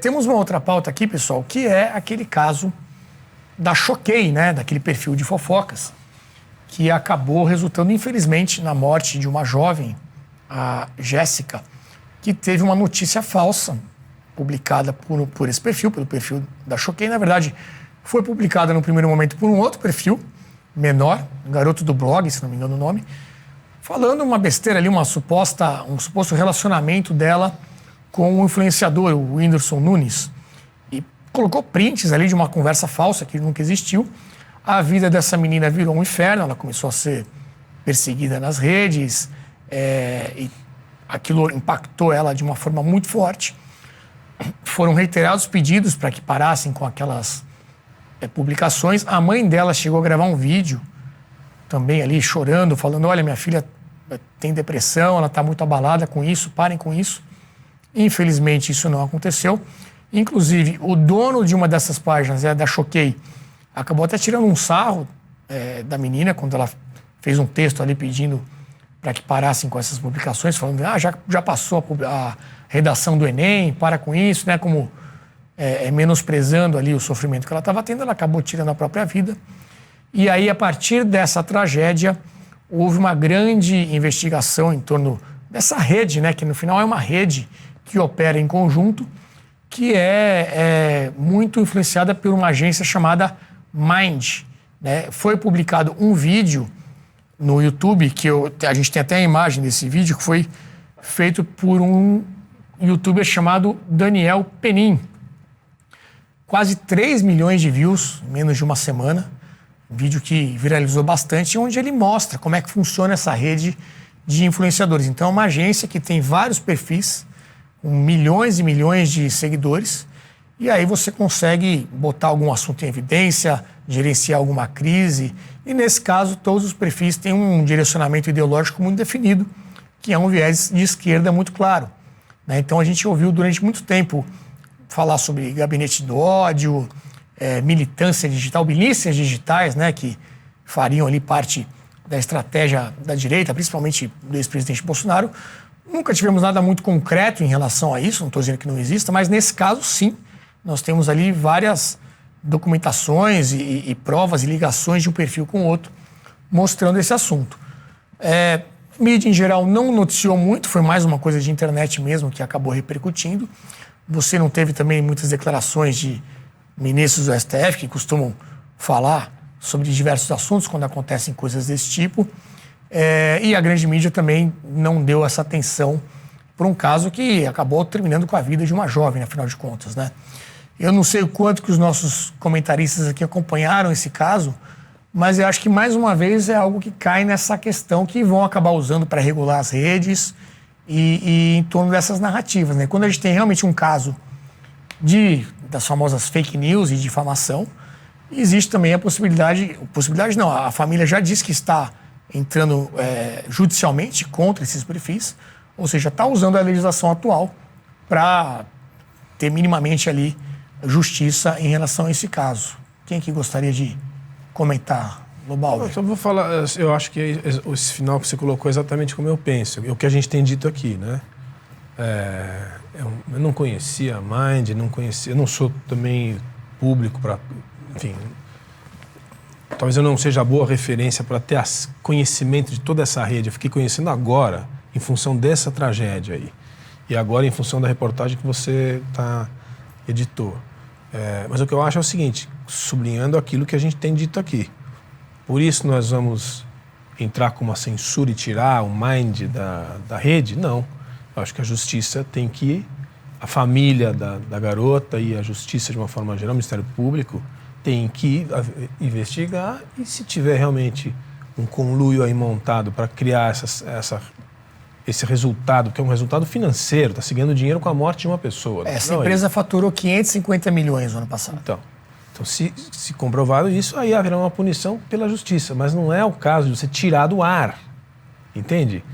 Temos uma outra pauta aqui, pessoal, que é aquele caso da Choquei, né? Daquele perfil de fofocas, que acabou resultando, infelizmente, na morte de uma jovem, a Jéssica, que teve uma notícia falsa publicada por esse perfil, pelo perfil da Choquei. Na verdade, foi publicada no primeiro momento por um outro perfil, menor, um garoto do blog, se não me engano o nome, falando uma besteira ali, um suposto relacionamento dela com o influenciador, o Whindersson Nunes. E colocou prints ali de uma conversa falsa que nunca existiu. A vida dessa menina virou um inferno, ela começou a ser perseguida nas redes, e aquilo impactou ela de uma forma muito forte. Foram reiterados pedidos para que parassem com aquelas publicações. A mãe dela chegou a gravar um vídeo também ali chorando, falando: olha, minha filha tem depressão, ela está muito abalada com isso, parem com isso. Infelizmente isso não aconteceu. Inclusive o dono de uma dessas páginas, da Choquei, acabou até tirando um sarro da menina quando ela fez um texto ali pedindo para que parassem com essas publicações, falando: já passou a redação do Enem, para com isso, né? Como menosprezando ali o sofrimento que ela estava tendo. Ela acabou tirando a própria vida. E aí, a partir dessa tragédia, houve uma grande investigação em torno dessa rede, né? Que no final é uma rede que opera em conjunto, que é muito influenciada por uma agência chamada Mind, né? Foi publicado um vídeo no YouTube, que a gente tem até a imagem desse vídeo, que foi feito por um youtuber chamado Daniel Penin. Quase 3 milhões de views em menos de uma semana. Um vídeo que viralizou bastante, onde ele mostra como é que funciona essa rede de influenciadores. Então, é uma agência que tem vários perfis, com milhões e milhões de seguidores, e aí você consegue botar algum assunto em evidência, gerenciar alguma crise, e nesse caso todos os perfis têm um direcionamento ideológico muito definido, que é um viés de esquerda muito claro, né? Então a gente ouviu durante muito tempo falar sobre gabinete do ódio, militância digital, milícias digitais, né, que fariam ali parte da estratégia da direita, principalmente do ex-presidente Bolsonaro. Nunca tivemos nada muito concreto em relação a isso, não estou dizendo que não exista, mas nesse caso, sim, nós temos ali várias documentações e provas e ligações de um perfil com o outro, mostrando esse assunto. Mídia, em geral, não noticiou muito, foi mais uma coisa de internet mesmo que acabou repercutindo. Você não teve também muitas declarações de ministros do STF que costumam falar sobre diversos assuntos quando acontecem coisas desse tipo. E a grande mídia também não deu essa atenção para um caso que acabou terminando com a vida de uma jovem, afinal de contas, né? Eu não sei o quanto que os nossos comentaristas aqui acompanharam esse caso, mas eu acho que, mais uma vez, é algo que cai nessa questão que vão acabar usando para regular as redes e em torno dessas narrativas, né? Quando a gente tem realmente um caso das famosas fake news e difamação, existe também a possibilidade não, a família já disse que está entrando judicialmente contra esses perfis, ou seja, está usando a legislação atual para ter minimamente ali justiça em relação a esse caso. Quem que gostaria de comentar, Lobaldi? Eu só vou falar, eu acho que esse final que você colocou é exatamente como eu penso, o que a gente tem dito aqui, né? Eu não conhecia a Mind, eu não sou também público para, enfim, talvez eu não seja boa referência para ter conhecimento de toda essa rede. Eu fiquei conhecendo agora, em função dessa tragédia aí. E agora em função da reportagem que você editou. Mas o que eu acho é o seguinte, sublinhando aquilo que a gente tem dito aqui. Por isso nós vamos entrar com uma censura e tirar o Mind da rede? Não. Eu acho que a justiça tem que... A família da garota e a justiça, de uma forma geral, o Ministério Público, tem que investigar, e se tiver realmente um conluio aí montado para criar esse resultado, que é um resultado financeiro, está seguindo dinheiro com a morte de uma pessoa. Essa empresa faturou 550 milhões no ano passado. Então se comprovado isso, aí haverá uma punição pela justiça, mas não é o caso de você tirar do ar, entende?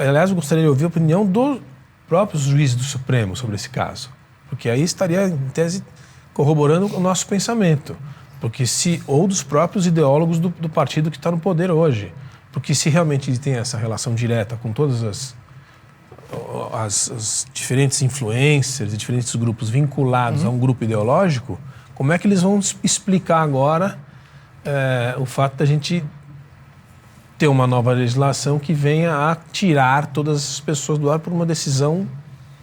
Aliás, eu gostaria de ouvir a opinião dos próprios juízes do Supremo sobre esse caso, porque aí estaria, em tese, corroborando o nosso pensamento, ou dos próprios ideólogos do partido que está no poder hoje, porque se realmente tem essa relação direta com todas as diferentes influencers e diferentes grupos vinculados a um grupo ideológico, como é que eles vão explicar agora o fato da gente ter uma nova legislação que venha a tirar todas as pessoas do ar por uma decisão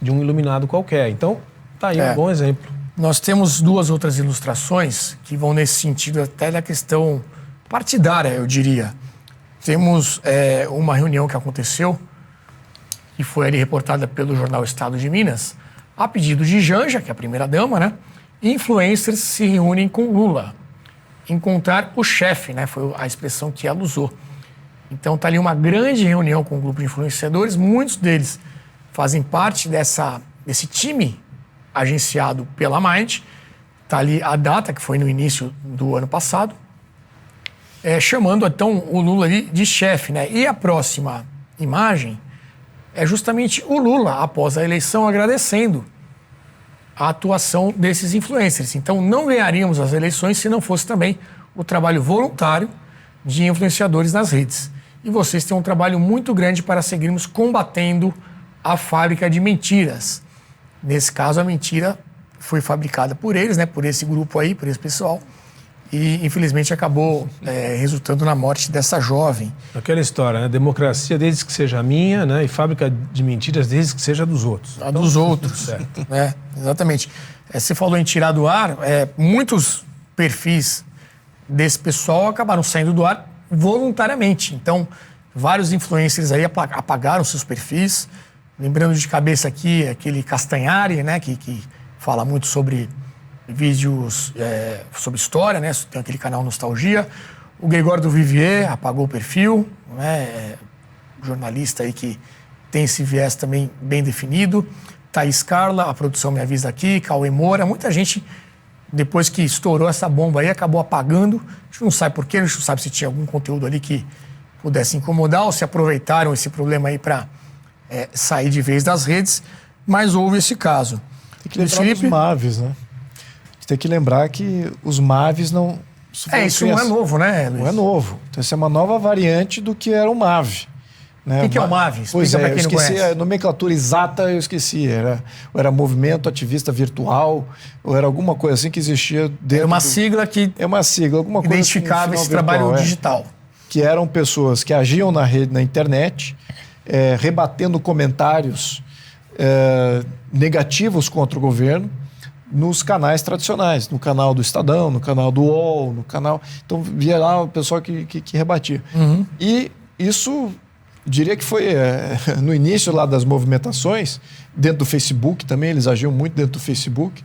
de um iluminado qualquer? Então, tá aí um bom exemplo. Nós temos 2 outras ilustrações que vão nesse sentido até da questão partidária, eu diria. Temos uma reunião que aconteceu, que foi ali reportada pelo jornal Estado de Minas, a pedido de Janja, que é a primeira-dama, né? Influencers se reúnem com Lula. Encontrar o chefe, né? Foi a expressão que ela usou. Então está ali uma grande reunião com um grupo de influenciadores, muitos deles fazem parte desse time agenciado pela Mind. Está ali a data, que foi no início do ano passado, chamando então o Lula ali de chefe, né? E a próxima imagem é justamente o Lula, após a eleição, agradecendo a atuação desses influencers. Então não ganharíamos as eleições se não fosse também o trabalho voluntário de influenciadores nas redes. E vocês têm um trabalho muito grande para seguirmos combatendo a fábrica de mentiras. Nesse caso, a mentira foi fabricada por eles, né, por esse grupo aí, por esse pessoal, e infelizmente acabou resultando na morte dessa jovem. Aquela história, né? Democracia desde que seja minha, né? E fábrica de mentiras desde que seja dos outros. A dos outros. Certo. Exatamente. Você falou em tirar do ar, muitos perfis desse pessoal acabaram saindo do ar voluntariamente. Então, vários influencers aí apagaram seus perfis. Lembrando de cabeça aqui, aquele Castanhari, né? Que fala muito sobre vídeos sobre história, né? Tem aquele canal Nostalgia. O Gregório do Vivier apagou o perfil, né? Jornalista aí que tem esse viés também bem definido. Thaís Carla, a produção me avisa aqui. Cauê Moura, muita gente, depois que estourou essa bomba aí, acabou apagando. A gente não sabe por quê, a gente não sabe se tinha algum conteúdo ali que pudesse incomodar ou se aproveitaram esse problema aí para sair de vez das redes, mas houve esse caso. Tem que lembrar dos Mavis, né? Tem que lembrar que os Mavis não... Isso não é novo, né, Luiz? Não é novo. Então, isso é uma nova variante do que era o MAV. Né? O que é o Mavis? Pois é, eu esqueci a nomenclatura exata, eu esqueci. Era movimento ativista virtual, ou era alguma coisa assim que existia dentro... Era uma sigla que... É uma sigla, alguma coisa... Identificava esse trabalho digital. Que eram pessoas que agiam na rede, na internet, rebatendo comentários negativos contra o governo, nos canais tradicionais, no canal do Estadão, no canal do UOL, no canal... Então, via lá o pessoal que rebatia. Uhum. E isso, diria que foi no início lá das movimentações, dentro do Facebook também, eles agiam muito dentro do Facebook,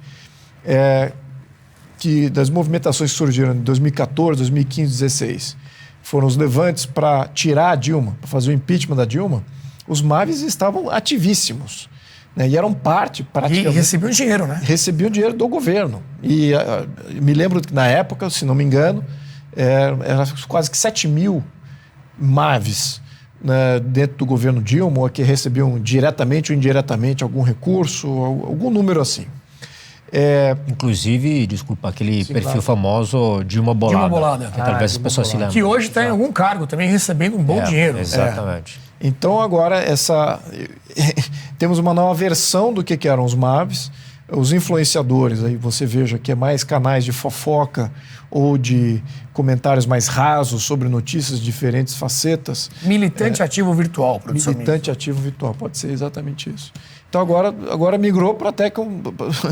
que das movimentações que surgiram em 2014, 2015, 2016, foram os levantes para tirar a Dilma, para fazer o impeachment da Dilma, os Mavis estavam ativíssimos. Né? E eram parte, praticamente... E recebiam dinheiro, né? Recebiam dinheiro do governo. E me lembro que na época, se não me engano, era quase que 7 mil Mavis, né, dentro do governo Dilma, ou que recebiam diretamente ou indiretamente algum recurso, algum número assim. Inclusive, desculpa, aquele perfil famoso Dilma Bolada. Dilma Bolada. Que talvez as pessoas se lembrem. Que hoje está em algum cargo também, recebendo um bom dinheiro. Exatamente. Então, agora, temos uma nova versão do que eram os Mavis. Os influenciadores, aí você veja que é mais canais de fofoca ou de comentários mais rasos sobre notícias de diferentes facetas. Militante ativo virtual, produção. Militante ativo virtual, pode ser exatamente isso. Então, agora migrou para até que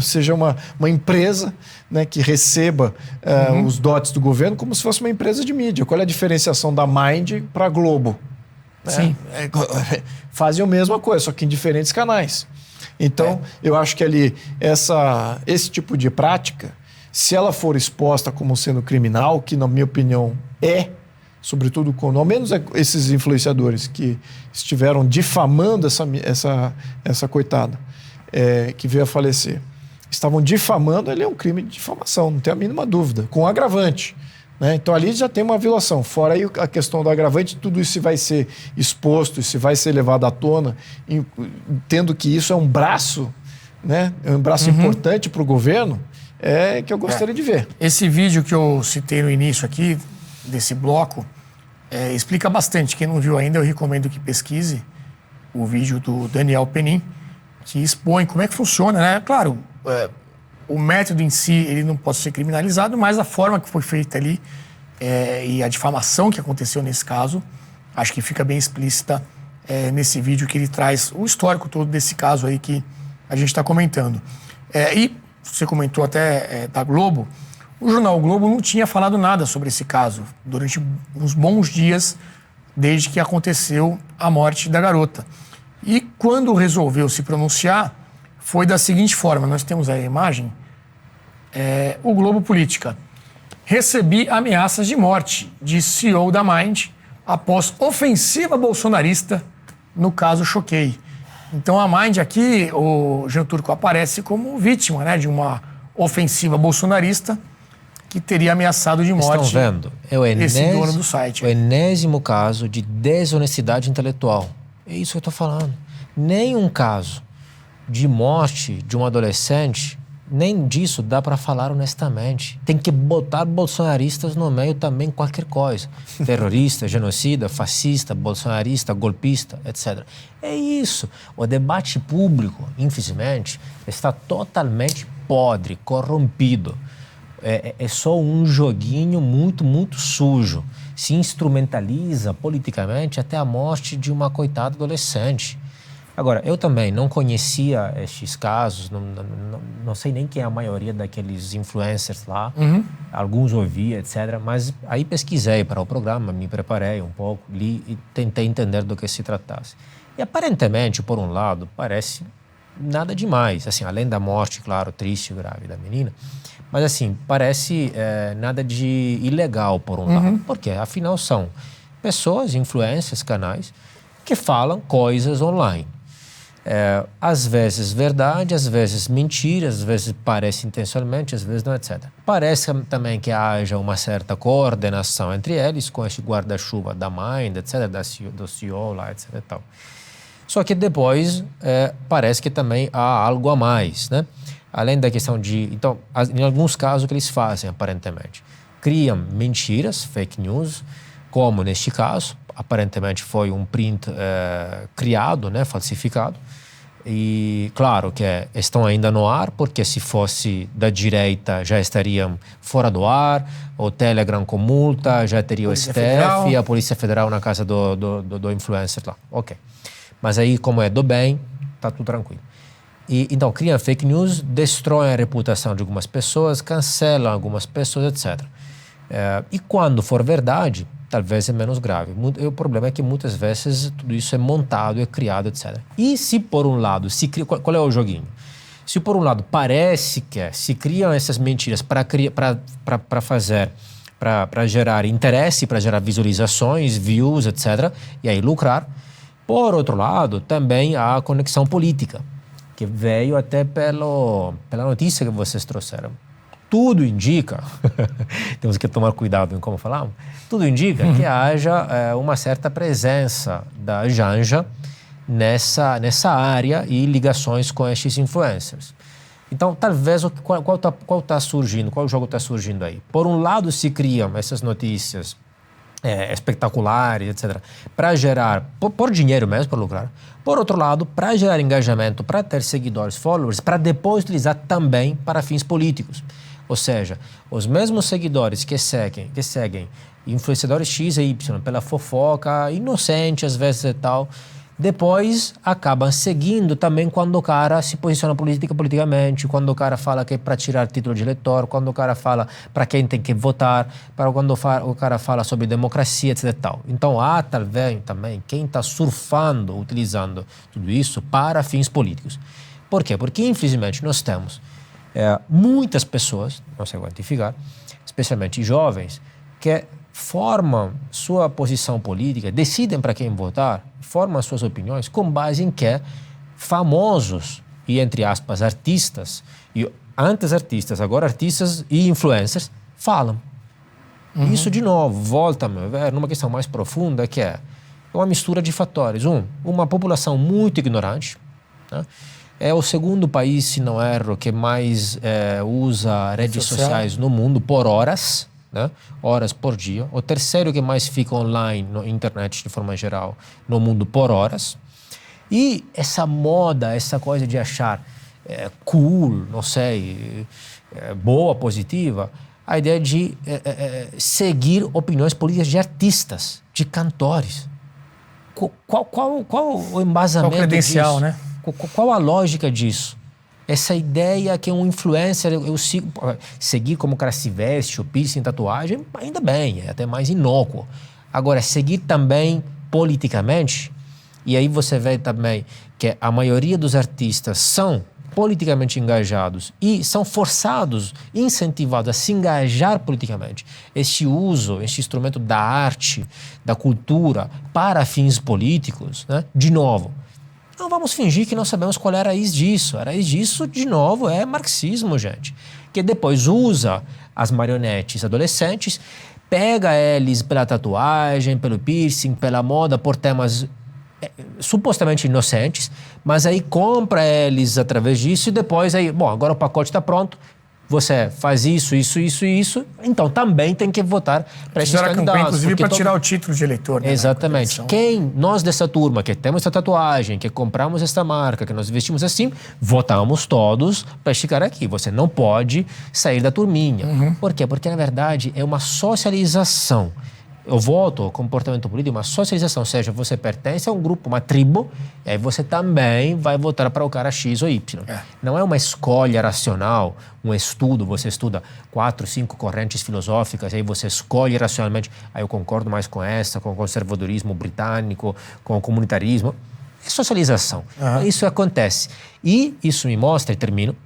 seja uma empresa, né, que receba os dotes do governo como se fosse uma empresa de mídia. Qual é a diferenciação da Mind para a Globo? Sim. Fazem a mesma coisa, só que em diferentes canais. Então, eu acho que ali esse tipo de prática, se ela for exposta como sendo criminal, que na minha opinião sobretudo quando, ao menos esses influenciadores que estiveram difamando essa coitada que veio a falecer, estavam difamando, ele é um crime de difamação, não tem a mínima dúvida, com agravante. Né? Então ali já tem uma violação. Fora aí a questão do agravante, tudo isso vai ser exposto, isso vai ser levado à tona, tendo que isso é um braço, né? É um braço importante para o governo, que eu gostaria de ver. Esse vídeo que eu citei no início aqui, desse bloco, explica bastante. Quem não viu ainda, eu recomendo que pesquise. o vídeo do Daniel Penin, que expõe como é que funciona, né? Claro, o método em si ele não pode ser criminalizado, mas a forma que foi feita ali e a difamação que aconteceu nesse caso, acho que fica bem explícita nesse vídeo que ele traz o histórico todo desse caso aí que a gente está comentando. E você comentou até da Globo, o jornal Globo não tinha falado nada sobre esse caso durante uns bons dias desde que aconteceu a morte da garota. E quando resolveu se pronunciar, foi da seguinte forma, nós temos aí a imagem, o Globo Política. Recebi ameaças de morte, disse CEO da Mind, após ofensiva bolsonarista no caso Choquei. Então a Mind aqui, o Jean Turco, aparece como vítima, né, de uma ofensiva bolsonarista que teria ameaçado de morte. Estão vendo? É o esse dono do site. O enésimo caso de desonestidade intelectual. É isso que eu estou falando. Nenhum caso de morte de um adolescente, nem disso dá para falar honestamente. Tem que botar bolsonaristas no meio também, qualquer coisa. Terrorista, genocida, fascista, bolsonarista, golpista, etc. É isso. O debate público, infelizmente, está totalmente podre, corrompido. É só um joguinho muito, muito sujo. Se instrumentaliza politicamente até a morte de uma coitada adolescente. Agora, eu também não conhecia estes casos, não sei nem quem é a maioria daqueles influencers lá, alguns ouvi, etc. Mas aí pesquisei para o programa, me preparei um pouco, li e tentei entender do que se tratasse. E aparentemente, por um lado, parece nada demais, assim, além da morte, claro, triste e grave da menina, mas assim, parece nada de ilegal por um lado, porque afinal são pessoas, influencers, canais, que falam coisas online. Às vezes verdade, às vezes mentira, às vezes parece intencionalmente, às vezes não, etc. Parece também que haja uma certa coordenação entre eles, com esse guarda-chuva da Mind, etc., do CEO lá, etc. e tal. Só que depois parece que também há algo a mais, né? Além da questão de... Então, em alguns casos o que eles fazem, aparentemente, criam mentiras, fake news, como neste caso, aparentemente foi um print criado, né, falsificado. E claro que estão ainda no ar, porque se fosse da direita já estariam fora do ar, o Telegram com multa, já teria o STF e a Polícia Federal na casa do influencer lá. Ok. Mas aí, como é do bem, tá tudo tranquilo. Então, criam fake news, destroem a reputação de algumas pessoas, cancelam algumas pessoas, etc. E quando for verdade, talvez é menos grave. O problema é que muitas vezes tudo isso é montado, é criado, etc. E se por um lado, qual é o joguinho? Se por um lado parece que se criam essas mentiras para gerar interesse, para gerar visualizações, views, etc., e aí lucrar, por outro lado, também há a conexão política, que veio até pela notícia que vocês trouxeram. Tudo indica, temos que tomar cuidado em como falamos, tudo indica que haja uma certa presença da Janja nessa área e ligações com estes influencers. Então, talvez, qual jogo está surgindo aí? Por um lado, se criam essas notícias espetaculares, etc., para gerar, por dinheiro mesmo, para lucrar. Por outro lado, para gerar engajamento, para ter seguidores, followers, para depois utilizar também para fins políticos. Ou seja, os mesmos seguidores que seguem influenciadores X e Y pela fofoca, inocente às vezes e tal, depois acabam seguindo também quando o cara se posiciona politicamente, quando o cara fala que é para tirar título de eleitor, quando o cara fala para quem tem que votar, quando o cara fala sobre democracia, etc. Tal. Então há talvez também quem está surfando, utilizando tudo isso para fins políticos. Por quê? Porque infelizmente nós temos muitas pessoas, não sei quantificar, especialmente jovens, que formam sua posição política, decidem para quem votar, formam suas opiniões com base em que famosos e, entre aspas, artistas, e antes artistas, agora artistas e influencers, falam. Isso, de novo, volta a meu ver numa questão mais profunda, que é uma mistura de fatores. Uma população muito ignorante, né? É o segundo país, se não erro, que mais usa redes sociais no mundo por horas, né? Horas por dia. O terceiro que mais fica online na internet de forma geral no mundo por horas. E essa moda, essa coisa de achar cool, não sei, boa, positiva, a ideia de seguir opiniões políticas de artistas, de cantores. Qual o embasamento Qual o credencial, disso? né? Qual a lógica disso? Essa ideia que um influencer, eu sigo, seguir como o cara se veste, o piercing, tatuagem, ainda bem, é até mais inócuo. Agora, seguir também politicamente, e aí você vê também que a maioria dos artistas são politicamente engajados e são forçados, incentivados a se engajar politicamente. Este instrumento da arte, da cultura para fins políticos, né? De novo, não vamos fingir que não sabemos qual é a raiz disso. A raiz disso, de novo, é marxismo, gente. Que depois usa as marionetes adolescentes, pega eles pela tatuagem, pelo piercing, pela moda, por temas supostamente inocentes, mas aí compra eles através disso e depois aí, bom, agora o pacote está pronto, você faz isso, então também tem que votar para esses candidatos. Campanha, inclusive, para tirar o título de eleitor. Né, exatamente. Nós dessa turma que temos essa tatuagem, que compramos esta marca, que nós vestimos assim, votamos todos para este cara aqui. Você não pode sair da turminha. Por quê? Porque, na verdade, é uma socialização. Eu voto, o comportamento político, uma socialização, ou seja, você pertence a um grupo, uma tribo, e aí você também vai votar para o cara X ou Y. Não é uma escolha racional, um estudo, você estuda 4, 5 correntes filosóficas, aí você escolhe racionalmente, aí eu concordo mais com essa, com o conservadorismo britânico, com o comunitarismo. É socialização. Isso acontece. E isso me mostra, e termino,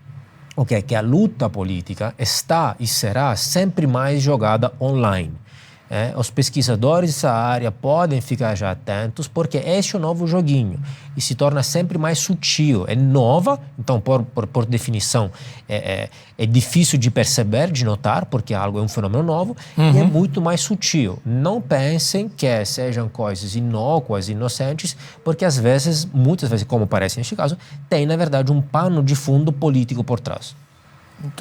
que a luta política está e será sempre mais jogada online. Os pesquisadores dessa área podem ficar já atentos, porque este é o novo joguinho e se torna sempre mais sutil. É nova, então por definição é difícil de perceber, de notar, porque algo é um fenômeno novo e é muito mais sutil. Não pensem que sejam coisas inócuas, inocentes, porque às vezes, muitas vezes, como parece neste caso, tem na verdade um pano de fundo político por trás.